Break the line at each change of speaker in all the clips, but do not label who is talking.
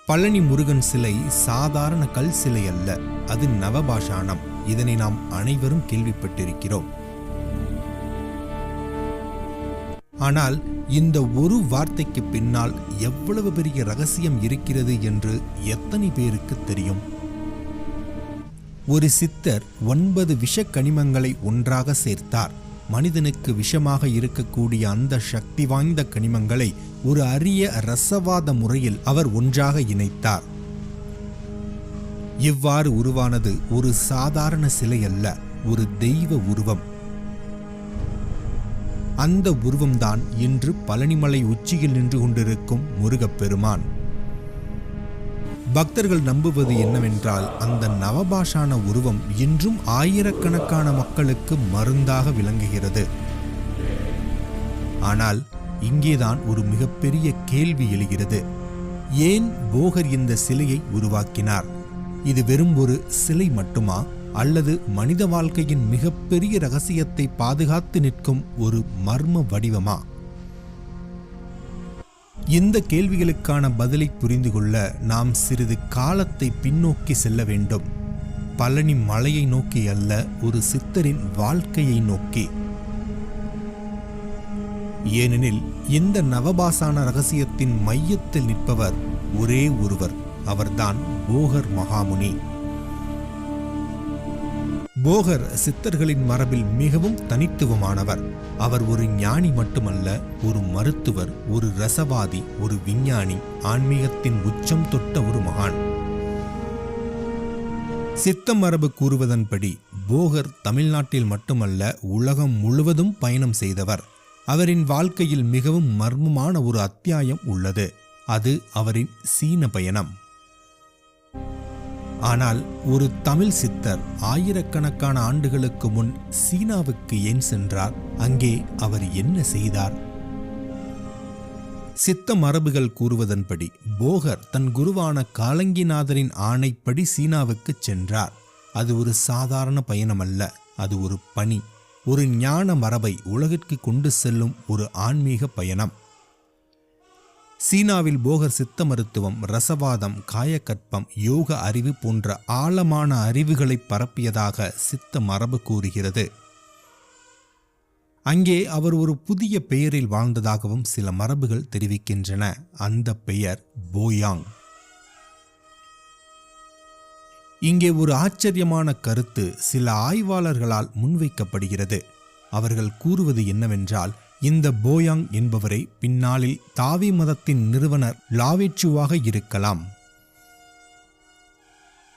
பழனி முருகன் சிலை சாதாரண கல் சிலை அல்ல, அது நவபாஷாணம். இதனை நாம் அனைவரும் கேள்விப்பட்டிருக்கிறோம். ஆனால் இந்த ஒரு வார்த்தைக்கு பின்னால் எவ்வளவு பெரிய ரகசியம் இருக்கிறது என்று எத்தனை பேருக்கு தெரியும்? ஒரு சித்தர் 9 விஷ கனிமங்களை ஒன்றாக சேர்த்தார். மனிதனுக்கு விஷமாக இருக்கக்கூடிய அந்த சக்தி வாய்ந்த கனிமங்களை ஒரு அரிய ரசவாத முறையில் அவர் ஒன்றாக இணைத்தார். இவ்வாறு உருவானது ஒரு சாதாரண சிலை அல்ல, ஒரு தெய்வ உருவம். அந்த உருவம்தான் இன்று பழனிமலை உச்சியில் நின்று கொண்டிருக்கும் முருகப்பெருமான். பக்தர்கள் நம்புவது என்னவென்றால், அந்த நவபாஷான உருவம் இன்றும் ஆயிரக்கணக்கான மக்களுக்கு மருந்தாக விளங்குகிறது. ஆனால் இங்கேதான் ஒரு மிகப்பெரிய கேள்வி எழுகிறது. ஏன் போகர் இந்த சிலையை உருவாக்கினார்? இது வெறும் ஒரு சிலை மட்டுமா, அல்லது மனித வாழ்க்கையின் மிகப்பெரிய ரகசியத்தை பாதுகாத்து நிற்கும் ஒரு மர்ம வடிவமா? இந்த கேள்விகளுக்கான பதிலை புரிந்து கொள்ள நாம் சிறிது காலத்தை பின்னோக்கி செல்ல வேண்டும். பழனி மலையை நோக்கி அல்ல, ஒரு சித்தரின் வாழ்க்கையை நோக்கி. ஏனெனில் இந்த நவபாசான ரகசியத்தின் மையத்தில் நிற்பவர் ஒரே ஒருவர். அவர்தான் போகர் மகாமுனி. போகர் சித்தர்களின் மரபில் மிகவும் தனித்துவமானவர். அவர் ஒரு ஞானி மட்டுமல்ல, ஒரு மருத்துவர், ஒரு ரசவாதி, ஒரு விஞ்ஞானி, ஆன்மீகத்தின் உச்சம் தொட்ட ஒரு மகான். சித்த மரபு கூறுவதன்படி போகர் தமிழ்நாட்டில் மட்டுமல்ல, உலகம் முழுவதும் பயணம் செய்தவர். அவரின் வாழ்க்கையில் மிகவும் மர்மமான ஒரு அத்தியாயம் உள்ளது. அது அவரின் சீன பயணம். ஆனால் ஒரு தமிழ் சித்தர் ஆயிரக்கணக்கான ஆண்டுகளுக்கு முன் சீனாவுக்கு ஏன் சென்றார்? அங்கே அவர் என்ன செய்தார்? சித்த மரபுகள் கூறுவதன்படி போகர் தன் குருவான காலங்கிநாதரின் ஆணைப்படி சீனாவுக்கு சென்றார். அது ஒரு சாதாரண பயணம் அல்ல, அது ஒரு பணி, ஒரு ஞான மரபை உலகிற்கு கொண்டு செல்லும் ஒரு ஆன்மீக பயணம். சீனாவில் போகர் சித்த மருத்துவம், ரசவாதம், காயக்கற்பம், யோக அறிவு போன்ற ஆழமான அறிவுகளை பரப்பியதாக சித்த மரபு கூறுகிறது. அங்கே அவர் ஒரு புதிய பெயரில் வாழ்ந்ததாகவும் சில மரபுகள் தெரிவிக்கின்றன. அந்த பெயர் போயாங். இங்கே ஒரு ஆச்சரியமான கருத்து சில ஆய்வாளர்களால் முன்வைக்கப்படுகிறது. அவர்கள் கூறுவது என்னவென்றால், இந்த போயாங் என்பவரை பின்னாளில் தாவி மதத்தின் நிறுவனர் லாவேச்சுவாக இருக்கலாம்.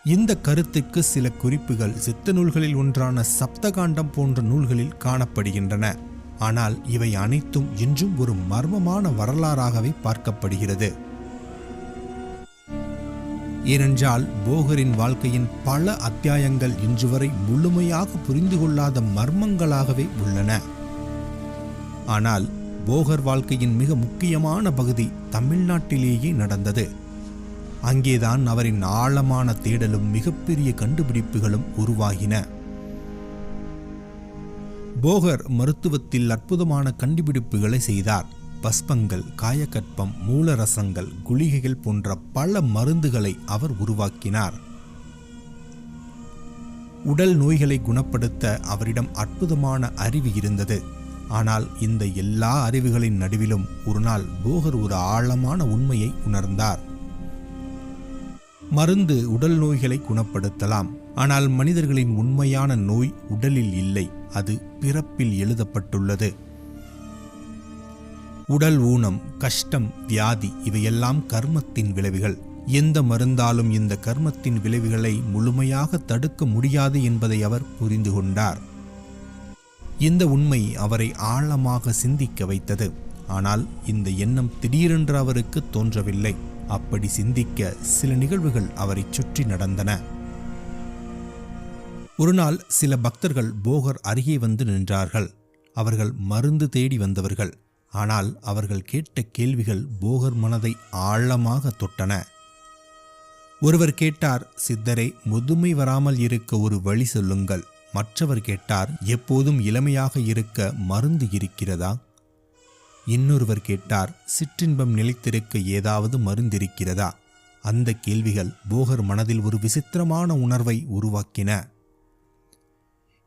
இந்த கருத்துக்கு சில குறிப்புகள் சித்த நூல்களில் ஒன்றான சப்தகாண்டம் போன்ற நூல்களில் காணப்படுகின்றன. ஆனால் இவை அனைத்தும் இன்றும் ஒரு மர்மமான வரலாறாகவே பார்க்கப்படுகிறது. ஏனென்றால் போகரின் வாழ்க்கையின் பல அத்தியாயங்கள் இன்று வரை முழுமையாக புரிந்து கொள்ளாத மர்மங்களாகவே உள்ளன. ஆனால் போகர் வாழ்க்கையின் மிக முக்கியமான பகுதி தமிழ்நாட்டிலேயே நடந்தது. அங்கேதான் அவரின் ஆழமான தேடலும் மிகப்பெரிய கண்டுபிடிப்புகளும் உருவாகின. போகர் மருத்துவத்தில் அற்புதமான கண்டுபிடிப்புகளை செய்தார். பஸ்பங்கள், காயக்கற்பம், மூலரசங்கள், குளிகைகள் போன்ற பல மருந்துகளை அவர் உருவாக்கினார். உடல் நோய்களை குணப்படுத்த அவரிடம் அற்புதமான அறிவு இருந்தது. ஆனால் இந்த எல்லா அறிவுகளின் நடுவிலும் ஒரு நாள் போகர் ஒரு ஆழமான உண்மையை உணர்ந்தார். மருந்து உடல் நோய்களை குணப்படுத்தலாம், ஆனால் மனிதர்களின் உண்மையான நோய் உடலில் இல்லை, அது பிறப்பில் எழுதப்பட்டுள்ளது. உடல் ஊனம், கஷ்டம், வியாதி இவையெல்லாம் கர்மத்தின் விளைவுகள். எந்த மருந்தாலும் இந்த கர்மத்தின் விளைவுகளை முழுமையாக தடுக்க முடியாது என்பதை அவர் புரிந்து கொண்டார். இந்த உண்மை அவரை ஆழமாக சிந்திக்க வைத்தது. ஆனால் இந்த எண்ணம் திடீரென்று அவருக்கு தோன்றவில்லை. அப்படி சிந்திக்க சில நிகழ்வுகள் அவரை சுற்றி நடந்தன. ஒரு நாள் சில பக்தர்கள் போகர் அருகே வந்து நின்றார்கள். அவர்கள் மருந்து தேடி வந்தவர்கள். ஆனால் அவர்கள் கேட்ட கேள்விகள் போகர் மனதை ஆழமாக தொட்டன. ஒருவர் கேட்டார், சித்தரே, முதுமை வராமல் இருக்க ஒரு வழி சொல்லுங்கள். மற்றவர் கேட்டார், எப்போதும் இளமையாக இருக்க மருந்து இருக்கிறதா? இன்னொருவர் கேட்டார், சிற்றின்பம் நிலைத்திருக்க ஏதாவது மருந்திருக்கிறதா? அந்த கேள்விகள் போகர் மனதில் ஒரு விசித்திரமான உணர்வை உருவாக்கின.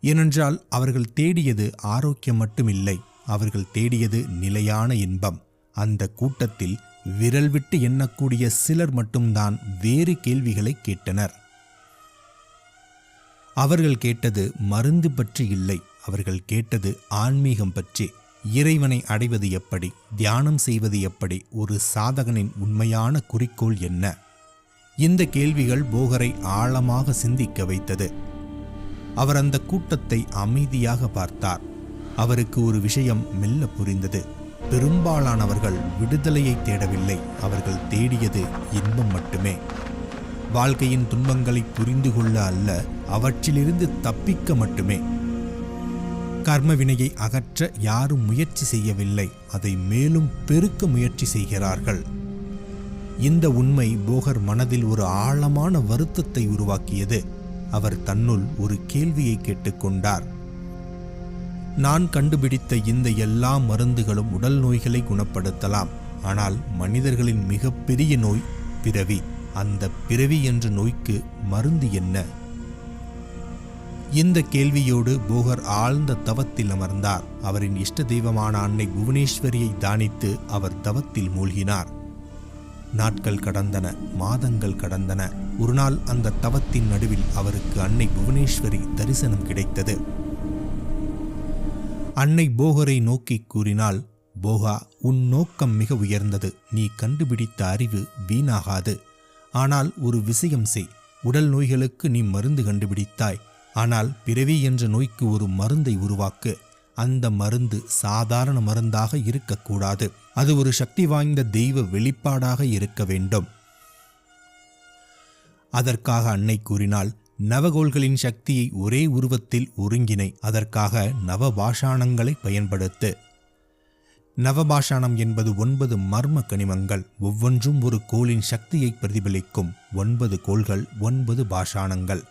ஏனென்றால் அவர்கள் தேடியது ஆரோக்கியம் மட்டுமில்லை, அவர்கள் தேடியது நிலையான இன்பம். அந்த கூட்டத்தில் விரல் விட்டு எண்ணக்கூடிய சிலர் மட்டும்தான் வேறு கேள்விகளை கேட்டனர். அவர்கள் கேட்டது மருந்து பற்றி இல்லை, அவர்கள் கேட்டது ஆன்மீகம் பற்றி. இறைவனை அடைவது எப்படி, தியானம் செய்வது எப்படி, ஒரு சாதகனின் உண்மையான குறிக்கோள் என்ன? இந்த கேள்விகள் போகரை ஆழமாக சிந்திக்க வைத்தது. அவர் அந்த கூட்டத்தை அமைதியாக பார்த்தார். அவருக்கு ஒரு விஷயம் மெல்ல புரிந்தது. பெரும்பாலானவர்கள் விடுதலையை தேடவில்லை, அவர்கள் தேடியது இன்பம் மட்டுமே. வாழ்க்கையின் துன்பங்களை புரிந்து கொள்ள அல்ல, அவற்றிலிருந்து தப்பிக்க மட்டுமே. கர்ம வினையை அகற்ற யாரும் முயற்சி செய்யவில்லை, அதை மேலும் பெருக்க முயற்சி செய்கிறார்கள். இந்த உண்மை போகர் மனதில் ஒரு ஆழமான வருத்தத்தை உருவாக்கியது. அவர் தன்னுள் ஒரு கேள்வியை கேட்டுக்கொண்டார். நான் கண்டுபிடித்த இந்த எல்லா மருந்துகளும் உடல் நோய்களை குணப்படுத்தலாம், ஆனால் மனிதர்களின் மிகப்பெரிய நோய் பிறவி. அந்த பிறவி என்ற நோய்க்கு மருந்து என்ன? இந்த கேள்வியோடு போகர் ஆழ்ந்த தவத்தில் அமர்ந்தார். அவரின் இஷ்ட தெய்வமான அன்னை புவனேஸ்வரியை தானித்து அவர் தவத்தில் மூழ்கினார். நாட்கள் கடந்தன, மாதங்கள் கடந்தன. ஒரு நாள் அந்த தவத்தின் நடுவில் அவருக்கு அன்னை புவனேஸ்வரி தரிசனம் கிடைத்தது. அன்னை போகரை நோக்கி கூறினாள், போகா, உன் நோக்கம் மிக உயர்ந்தது. நீ கண்டுபிடித்த அறிவு வீணாகாது. ஆனால் ஒரு விஷயம் செய். உடல் நோய்களுக்கு நீ மருந்து கண்டுபிடித்தாய், ஆனால் பிறவி என்ற நோய்க்கு ஒரு மருந்தை உருவாக்கு. அந்த மருந்து சாதாரண மருந்தாக இருக்கக்கூடாது, அது ஒரு சக்தி வாய்ந்த தெய்வ வெளிப்பாடாக இருக்க வேண்டும். அதற்காக அன்னை கூறினாள், நவகோள்களின் சக்தியை ஒரே உருவத்தில் ஒருங்கிணை. அதற்காக நவபாஷாணங்களை பயன்படுத்து. நவபாஷாணம் என்பது 9 மர்ம கனிமங்கள். ஒவ்வொன்றும் ஒரு கோளின் சக்தியை பிரதிபலிக்கும். 9 கோள்கள், 9 பாஷாணங்கள்.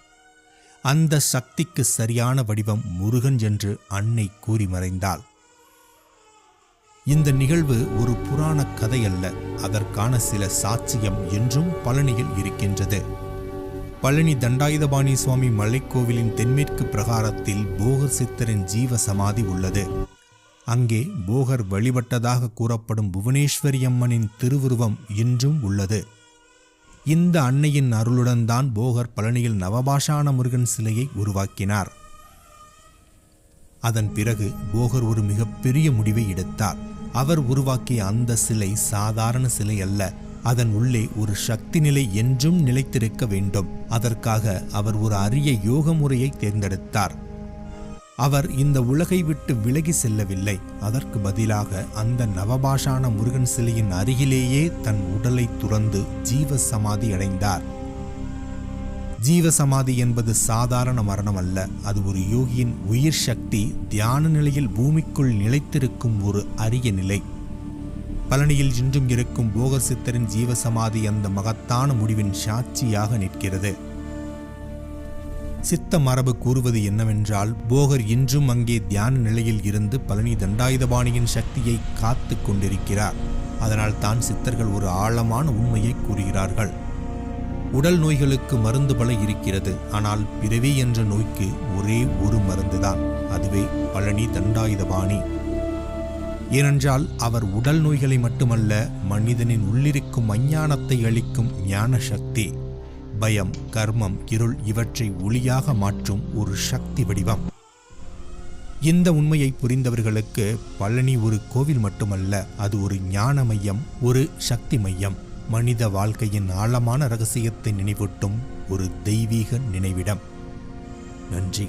அந்த சக்திக்கு சரியான வடிவம் முருகன் என்று அன்னை கூறி மறைந்தாள். இந்த நிகழ்வு ஒரு புராண கதை அல்ல, அதற்கான சில சாட்சியம் என்றும் பழனியில் இருக்கின்றது. பழனி தண்டாயுதபாணி சுவாமி மலைக்கோவிலின் தென்மேற்கு பிரகாரத்தில் போகர் சித்தரின் ஜீவ சமாதி உள்ளது. அங்கே போகர் வழிபட்டதாக கூறப்படும் புவனேஸ்வரி அம்மனின் திருவுருவம் இன்றும் உள்ளது. இந்த அன்னையின் அருளுடன் தான் போகர் பழனியில் நவபாஷாண முருகன் சிலையை உருவாக்கினார். அதன் பிறகு போகர் ஒரு மிகப்பெரிய முடிவை எடுத்தார். அவர் உருவாக்கிய அந்த சிலை சாதாரண சிலை அல்ல, அதன் உள்ளே ஒரு சக்தி நிலை என்றும் நிலைத்திருக்க வேண்டும். அதற்காக அவர் ஒரு அரிய யோக முறையை தேர்ந்தெடுத்தார். அவர் இந்த உலகை விட்டு விலகி செல்லவில்லை, அதற்கு பதிலாக அந்த நவபாஷாண முருகன் சிலையின் அருகிலேயே தன் உடலை துறந்து ஜீவ சமாதி அடைந்தார். ஜீவ சமாதி என்பது சாதாரண மரணம் அல்ல, அது ஒரு யோகியின் உயிர் சக்தி தியான நிலையில் பூமிக்குள் நிலைத்திருக்கும் ஒரு அரிய நிலை. பழனியில் இன்றும் இருக்கும் போகர் சித்தரின் ஜீவ சமாதி அந்த மகத்தான முடிவின் சாட்சியாக நிற்கிறது. சித்த மரபு கூறுவது என்னவென்றால், போகர் இன்றும் அங்கே தியான நிலையில் இருந்து பழனி தண்டாயுதபாணியின் சக்தியை காத்து கொண்டிருக்கிறார். அதனால் தான் சித்தர்கள் ஒரு ஆழமான உண்மையை கூறுகிறார்கள். உடல் நோய்களுக்கு மருந்து பல இருக்கிறது, ஆனால் பிறவி என்ற நோய்க்கு ஒரே ஒரு மருந்துதான், அதுவே பழனி தண்டாயுதபாணி. ஏனென்றால் அவர் உடல் நோய்களை மட்டுமல்ல, மனிதனின் உள்ளிருக்கும் அஞ்ஞானத்தை அளிக்கும் ஞான சக்தி. பயம், கர்மம், இருள் இவற்றை ஒளியாக மாற்றும் ஒரு சக்தி வடிவம். இந்த உண்மையை புரிந்தவர்களுக்கு பழனி ஒரு கோவில் மட்டுமல்ல, அது ஒரு ஞான மையம், ஒரு சக்தி மையம். மனித வாழ்க்கையின் ஆழமான ரகசியத்தை நினைவூட்டும் ஒரு தெய்வீக நினைவிடம். நன்றி.